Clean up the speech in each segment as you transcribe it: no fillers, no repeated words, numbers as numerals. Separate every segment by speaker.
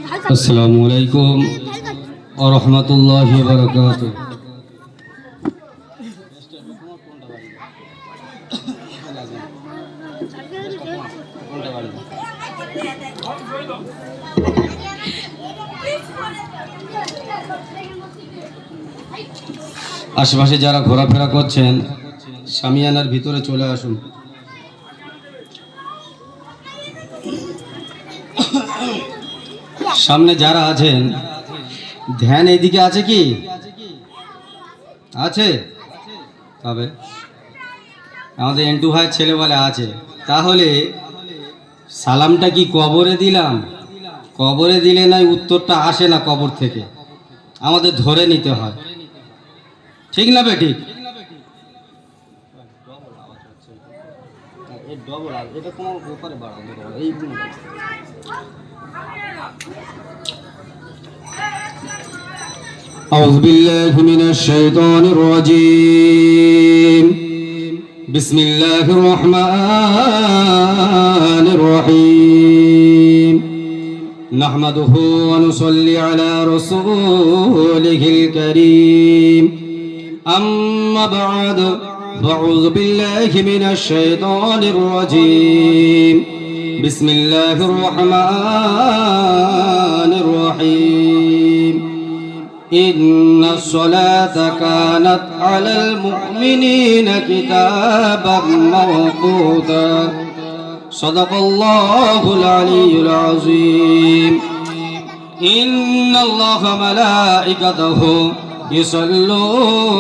Speaker 1: আসসালামু আলাইকুম ওয়া রাহমাতুল্লাহি ওয়া বারাকাতুহু। আশেপাশে যারা ঘোরাফেরা করছেন শামিয়ানার ভিতরে চলে আসুন। সামনে যারা আছেন ধ্যান এইদিকে আছে কি? আছে? তবে আমাদের এন্টু ভাই ছেলে বলে আছে। তাহলে সালামটা কি কবরে দিলাম? কবরে দিলে নয়, উত্তরটা আসে না কবর থেকে, আমাদের ধরে নিতে হয়। ঠিক না বেঠিক? أعوذ بالله من الشيطان الرجيم. بسم الله الرحمن الرحيم. نحمده ونصلي على رسوله الكريم. أما بعد فأعوذ بالله من الشيطان الرجيم. بسم الله الرحمن الرحيم. إن الصلاة كانت على المؤمنين كتابا موقوتا. صدق الله العلي العظيم. إن الله ملائكته يصلون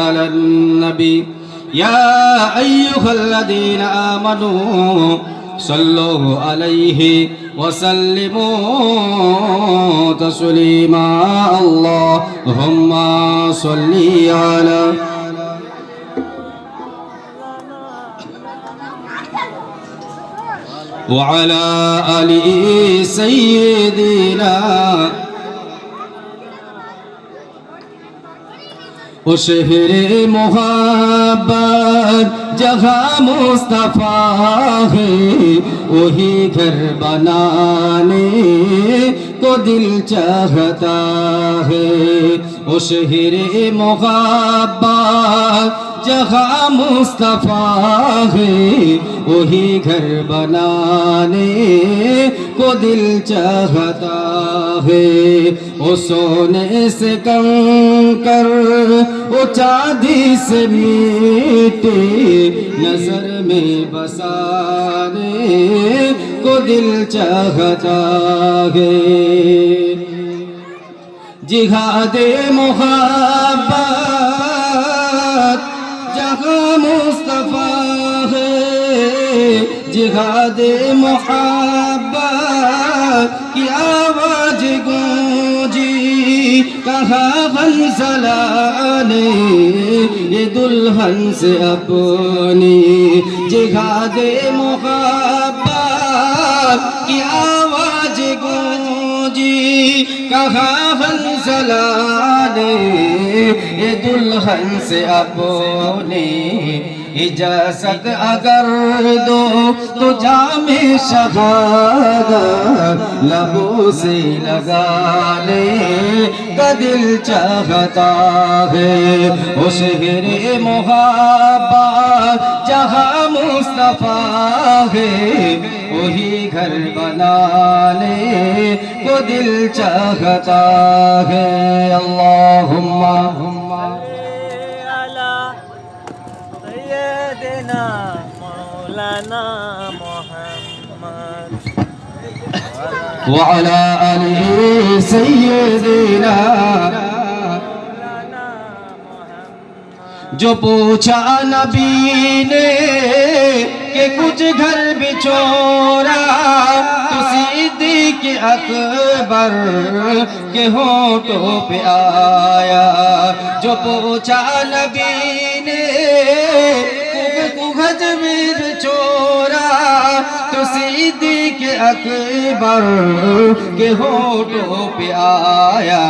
Speaker 1: على النبي يا أيها الذين آمنوا صلوا عليه وسلموا تسليما. اللهم صل على وعلى آل سيدنا ओ शहरे मोहब्बत जहाँ मुस्तफ़ा है, वही घर बनाने को दिल चाहता है। ओ शहरे मोहब्बत जहाँ मुस्तफ़ा है, वही घर बनाने को दिल चाहता है। ओ सोने से कंकर, ओ चांदी से मीठे, नजर में बसाने को दिल चाहता है। जिहादे मोहब्बत जहाँ मुस्तफ़ा है, जिहादे मोहब्बत की आवाज गूंजी कहाँ हंसलाने ये दुल्हन से अपनी। जिहादे मोहब्बत की आवाज गूंजी कहाँ हंसलाने ये दुल्हन से अपनी। इजाजत अगर दो तो जामे शहादत लबों से लगाने का दिल चाहता है। ओ शहरे मोहब्बत जहाँ मुस्तफ़ा है, वही घर बनाने को दिल चाहता है। अल्लाहुम्मा मौलाना मोहम्मद वअला आलिहि सय्यिदिना। जो पूछा नबी ने कि कुछ घर बिछोरा, तो सिद्दीक़ अकबर के होठों पे आया। जो पूछा नबी ने कुछ बिछोरा, तो सिद्दीक़ अकबर के होठों पे आया।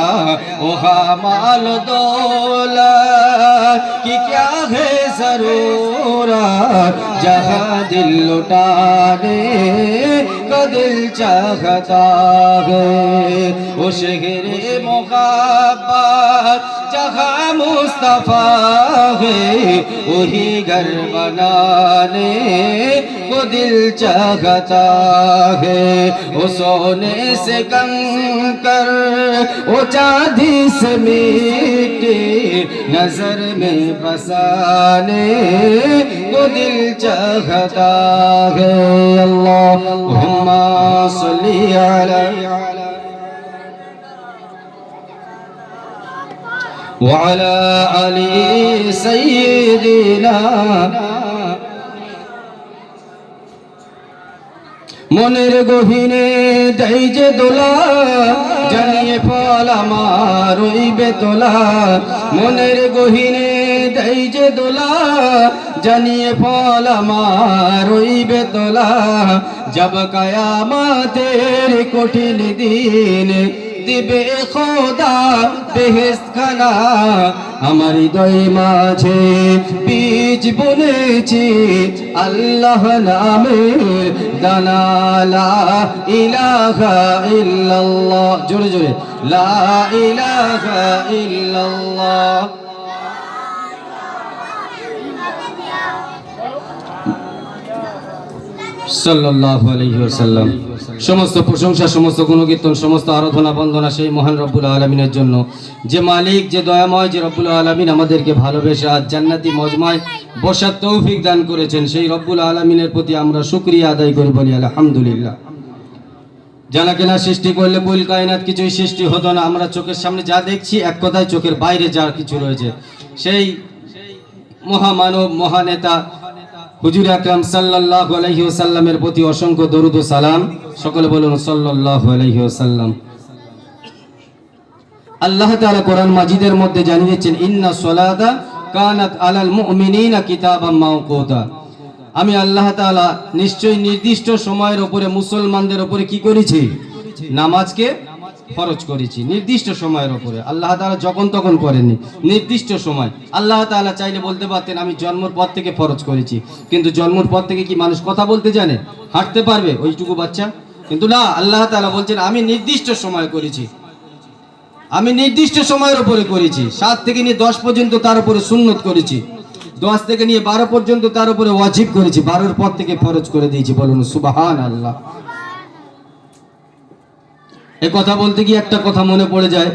Speaker 1: वहाँ माल दौलत की क्या है जरूरत, जहाँ दिल लुटाने को दिल चाहता है वो शहरे मोहब्बत जहाँ मुस्तफा है वही घर बनाने को दिल चाहता है वो सोने से कंकर वो चांदी से मिट्टी नजर में बसाने को दिल चाहता है अल्लाहुम्मा सल्ली अला وعلى آل سيدنا মনের গহীনে দেই যে দোলা জানিয়ে ফল আমার রইবে তোলা মনের গহীনে দেই যে দোলা জানিয়ে ফল আমার রইবে তোলা জব কিয়ামতের কঠিন দিন দিবে খোদা বেহেশত খানা আমার হৃদয় মাঝে বীজ বুনেছি আল্লাহ নামের দানা লা ইলাহা ইল্লাল্লাহ জোরে জোরে লা ইলাহা ইল্লাল্লাহ সাল্লাল্লাহু আলাইহি ওয়াসাল্লাম সমস্ত প্রশংসা সমস্ত গুণকীর্তন সমস্ত আরাধনা বন্দনা সেই মহান রব্বুল আলামিনের জন্য যে মালিক যে দয়াময় যে রব্বুল আলামিন আমাদেরকে ভালোবেসে আজ জান্নাতি মজমায় বসার তৌফিক দান করেছেন সেই রব্বুল আলামিনের প্রতি আমরা শুকরিয়া আদায় করি বলি আলহামদুলিল্লাহ জানা কেনা সৃষ্টি করলে কুল কায়নাত কিছুই সৃষ্টি হতো না আমরা চোখের সামনে যা দেখছি এক কথায় চোখের বাইরে যা কিছু রয়েছে সেই মহামানব মহানেতা হুজুর আকরাম সাল্লাল্লাহু আলাইহি ওয়াসাল্লামের প্রতি অসংখ্য দরুদ ও সালাম সকলে বলুন সাল্লাল্লাহু আলাইহি ওয়াসাল্লাম আল্লাহ তাআলা কোরআন মাজিদের মধ্যে জানিয়েছেন ইন্না সলাতা কানাত আলাল মুমিনিনা কিতাবাম মাওকুতা আমি আল্লাহ তাআলা নিশ্চয়ই নির্দিষ্ট সময়ের উপরে মুসলমানদের উপরে কি করেছি নামাজকে ফরজ করেছি নির্দিষ্ট সময়ের উপরে আল্লাহ তাআলা যখন তখন করেননি নির্দিষ্ট সময় আল্লাহ তাআলা চাইলে বলতে পারতেন আমি জন্মের পর থেকে ফরজ করেছি কিন্তু জন্মের পর থেকে কি মানুষ কথা বলতে জানে হাঁটতে পারবে ওইটুকু বাচ্চা কিন্তু না আল্লাহ তাআলা বলছেন আমি নির্দিষ্ট সময় করেছি আমি নির্দিষ্ট সময়ের উপরে করেছি 7 থেকে নিয়ে 10 পর্যন্ত তার উপরে সুন্নত করেছি 10 থেকে নিয়ে 12 পর্যন্ত তার উপরে ওয়াজিব করেছি 12 এর পর থেকে ফরজ করে দিয়েছি বলুন সুবহানাল্লাহ এই কথা বলতে গিয়ে একটা কথা মনে পড়ে যায়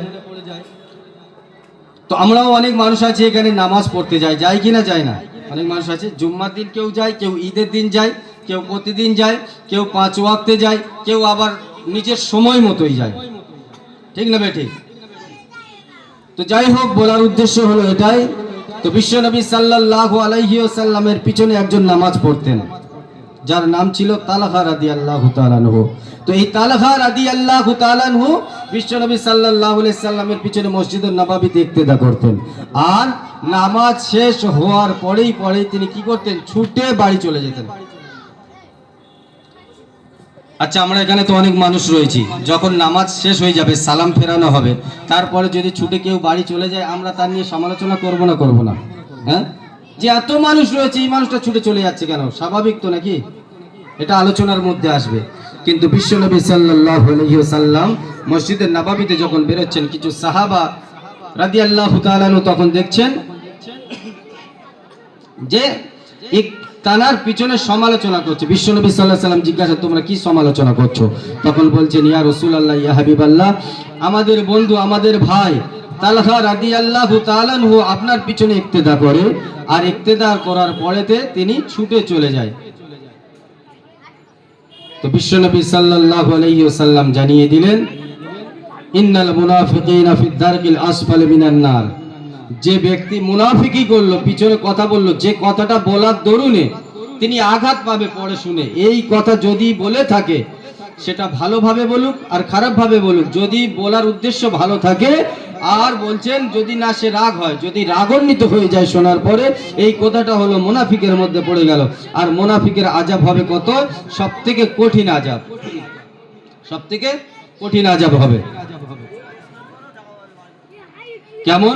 Speaker 1: তো আমরাও অনেক মানুষ আছে এখানে নামাজ পড়তে যাই কি না যায় না অনেক মানুষ আছে জুম্মার দিন কেউ যায় কেউ ঈদের দিন যায় কেউ প্রতিদিন যায় কেউ 5 ওয়াক্তে যায় কেউ আবার নিজের সময় মতোই যায় ঠিক না বেঠিক তো যাই হোক বলার উদ্দেশ্য হলো এটাই তো বিশ্বনবী সাল্লাল্লাহু আলাইহি ওয়াসাল্লামের পিছনে একজন নামাজ পড়তেন যার নাম ছিল তালহা রাদিয়াল্লাহু তাআলা আনহু তো এই তালহা রাদিয়াল্লাহু তাআলা আনহু বিশ্বনবী সাল্লাল্লাহু আলাইহি সাল্লামের পিছনে মসজিদুন নববীতে ইক্তেদা করতেন আর নামাজ শেষ হওয়ার পরেই তিনি কি করতেন ছুটে বাড়ি চলে যেতেন আচ্ছা আমরা এখানে তো অনেক মানুষ রয়েছি যখন নামাজ শেষ হয়ে যাবে সালাম ফেরানো হবে তারপরে যদি ছুটে কেউ বাড়ি চলে যায় আমরা তার নিয়ে সমালোচনা করব না হ্যাঁ যে এত মানুষ রয়েছে এই মানুষটা ছুটে চলে যাচ্ছে কেন স্বাভাবিক তো নাকি এটা আলোচনার মধ্যে আসবে কিন্তু বিশ্বনবী সাল্লাল্লাহু আলাইহি ওয়াসাল্লাম মসজিদের নববীতে যখন বেরোচ্ছেন কিছু সাহাবা রাদিয়াল্লাহু তাআলা তখন দেখছেন যে এক তানার পিছনে সমালোচনা করছে বিশ্বনবী সাল্লাল্লাহু আলাইহি ওয়াসাল্লাম জিজ্ঞাসা তোমরা কি সমালোচনা করছো তখন বলছেন ইয়া রাসূলুল্লাহ ইয়া হাবিবাল্লাহ আমাদের বন্ধু আমাদের ভাই তালহা রাদিয়াল্লাহু তাআলা আনহু আপনার পিছনে ইক্তেদা করে আর ইক্তেদা করার পরেতে তিনি ছুটে চলে যায় তো বিশ্বনবী সাল্লাল্লাহু আলাইহি ওয়াসাল্লাম জানিয়ে দিলেন ইন্নাল মুনাফিকিনা ফিদ দারকিল আসফালি মিনান নার যে ব্যক্তি মুনাফিকি করলো পিছনে কথা বললো যে কথাটা বলার দরুনে তিনি আঘাত পাবে পড়ে শুনে এই কথা যদি বলে থাকে সেটা ভালোভাবে বলুক আর খারাপভাবে বলুক যদি বলার উদ্দেশ্য ভালো থাকে আর বলছেন যদি না সে রাগ হয় যদি রাগান্বিত হয়ে যায় শোনার পরে এই কথাটা হলো মুনাফিকের মধ্যে পড়ে গেল আর মুনাফিকের আযাব হবে কত সবথেকে কঠিন আযাব সবথেকে কঠিন আযাব হবে কেমন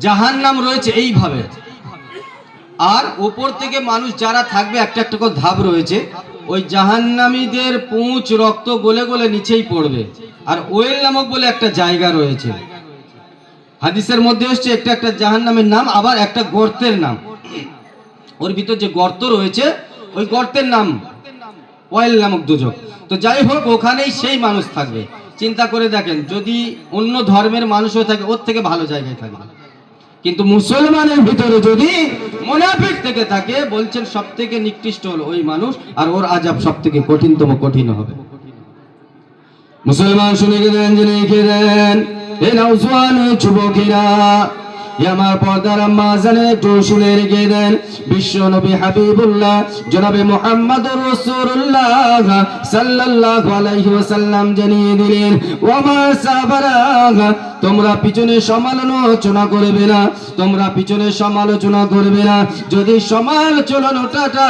Speaker 1: জাহান্নাম রয়েছে এইভাবে আর উপর থেকে মানুষ যারা থাকবে একটা একটা করে ধাপ রয়েছে ওই জাহান্নামীদের পুঁছ রক্ত গলে গলে নিচেই পড়বে। আর ওয়েল নামক বলে একটা জায়গা রয়েছে, হাদিসের মধ্যে এসছে একটা একটা জাহান্নামের নাম, আবার একটা গর্তের নাম। ওর ভিতর যে গর্ত রয়েছে ওই গর্তের নাম ওয়েল নামক দুজক। তো যাই হোক, ওখানেই সেই মানুষ থাকবে। চিন্তা করে দেখেন, যদি অন্য ধর্মের মানুষ হয়ে থাকে ওর থেকে ভালো জায়গায় থাকবে, কিন্তু মুসলমানের ভিতরে যদি মুনাফিক থেকে থাকে, বলছেন সব থেকে নিকৃষ্ট হলো ওই মানুষ, আর ওর আযাব সব থেকে কঠিনতম কঠিন হবে। মুসলমান শুনে গেলেন, জেনে গেলেন, এ নওজওয়ান যুবকেরা, আমার পর্দার আম্মা জানে একটু শুনে রেখে দেন। বিশ্ব নবী হাবিবুল্লাহ জনাবে মুহাম্মদুর রাসূলুল্লাহ সাল্লাল্লাহু আলাইহি ওয়াসাল্লাম জানিয়ে দিলেন, ও আমার সাহাবারা, তোমরা পিছনে সমালোচনা করবে না, তোমরা পিছনে সমালোচনা করবে না। যদি সমালোচনাটা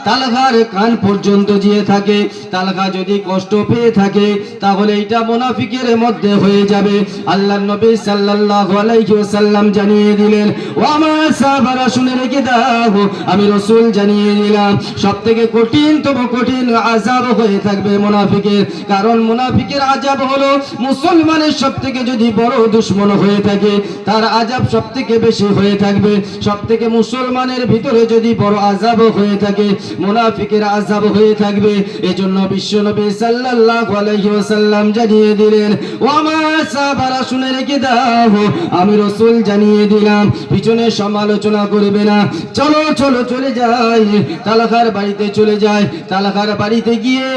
Speaker 1: তালগার কান পর্যন্ত গিয়ে থাকে, তালগা যদি কষ্ট পেয়ে থাকে, তাহলে এটা মুনাফিকের মধ্যে হয়ে যাবে। আল্লাহর নবী সাল্লাল্লাহু আলাইহি ওয়াসাল্লাম জানিয়ে দিলেন, ও আমার সাহাবারা শুনে রেখে দাও, আমি রাসূল জানিয়ে দিলাম, সবথেকে কঠিনতম কঠিন আযাব হয়ে থাকবে মুনাফিকের। কারণ মুনাফিকের আযাব হলো মুসলমানের সবথেকে যদি বড় দুশমন হয়ে থাকে, তার আযাব সবথেকে বেশি হয়ে থাকবে। সবথেকে মুসলমানের ভিতরে যদি বড় আযাব হয়ে থাকে, মুনাফিকের আযাব হয়ে থাকবে। এজন্য বিশ্বনবী সাল্লাল্লাহু আলাইহি ওয়াসাল্লাম জানিয়ে দিলেন, ও আমার সাহাবারা শুনে রেখে দাও, আমি রাসূল জানিয়ে দিলাম, পিছনে সমালোচনা করবে না। চলো চলো চলে যাই, তালগার বাড়িতে চলে যাই। তালগার বাড়িতে গিয়ে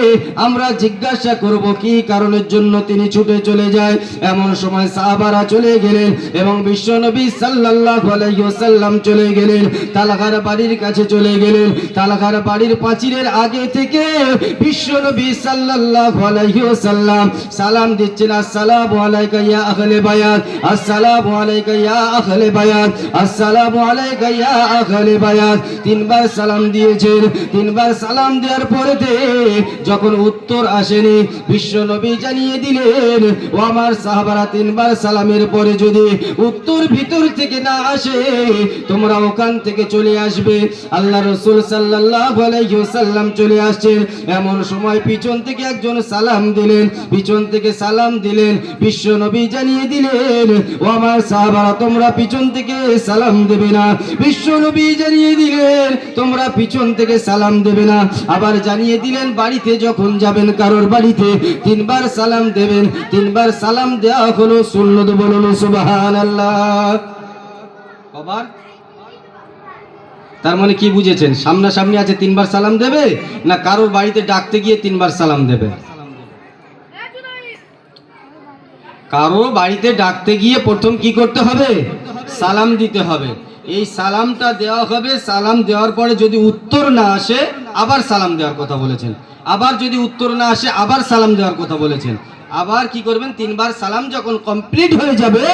Speaker 1: আমরা জিজ্ঞাসা করব কি কারণের জন্য তিনি ছুটে চলে যায়। এমন সময় সাহাবারা চলে গেলেন এবং বিশ্বনবী সাল্লাল্লাহু আলাইহি ওয়াসাল্লাম চলে গেলেন, তালগার বাড়ির কাছে চলে গেলেন। তালগার বাড়ির পাঁচিলের আগে থেকে বিশ্বনবী সাল্লাল্লাহু আলাইহি ওয়াসাল্লাম সালাম দিচ্ছেন, আসসালামু আলাইকা ইয়া আহলে বায়াত, আসসালামু আলাইকা ইয়া আহলে বায়াত, আসসালামু আলাইকা ইয়া আহলে বায়াত। তিনবার সালাম দিয়েছেন। তিনবার সালাম দেওয়ার পরেতে যখন উত্তর আসেনি, বিশ্বনবী জানিয়ে দিলেন, ও আমার সাহাবারা, তিনবার সালামের পরে যদি উত্তর ভিতর থেকে না আসে, তোমরা ওখান থেকে চলে আসবে। আল্লাহ রাসূল সাল্লাল্লাহু আলাইহি ওয়াসাল্লাম চলে আসছেন। এমন সময় পিছন থেকে একজন সালাম দিলেন, পিছন থেকে সালাম দিলেন। বিশ্বনবী জানিয়ে দিলেন, ও আমার সাহাবারা, তোমরা পিছন থেকে সালাম দেবে না। বিশ্বনবী জানিয়ে দিলেন, তোমরা পিছন থেকে সালাম দেবে না। আবার জানিয়ে দিলেন, বাড়িতে যখন যাবেন কারোর বাড়িতে, তিনবার সালাম দেবেন। তিনবার সালাম দেওয়া হলো সুন্নাত, বলুন সুবহানাল্লাহ। আবার তার মানে কি বুঝেছেন? সামনাসামনি আছে তিনবার সালাম দেবে, না কারোর বাড়িতে ডাকতে গিয়ে তিনবার সালাম দেবে? কারো বাড়িতে ডাকতে গিয়ে প্রথম কি করতে হবে? সালাম দিতে হবে। এই সালামটা দেওয়া হবে। সালাম দেওয়ার পরে যদি উত্তর না আসে, আবার সালাম দেওয়ার কথা বলেছেন। আবার যদি উত্তর না আসে, আবার সালাম দেওয়ার কথা বলেছেন। আবার কি করবেন? তিনবার সালাম যখন কমপ্লিট হয়ে যাবে,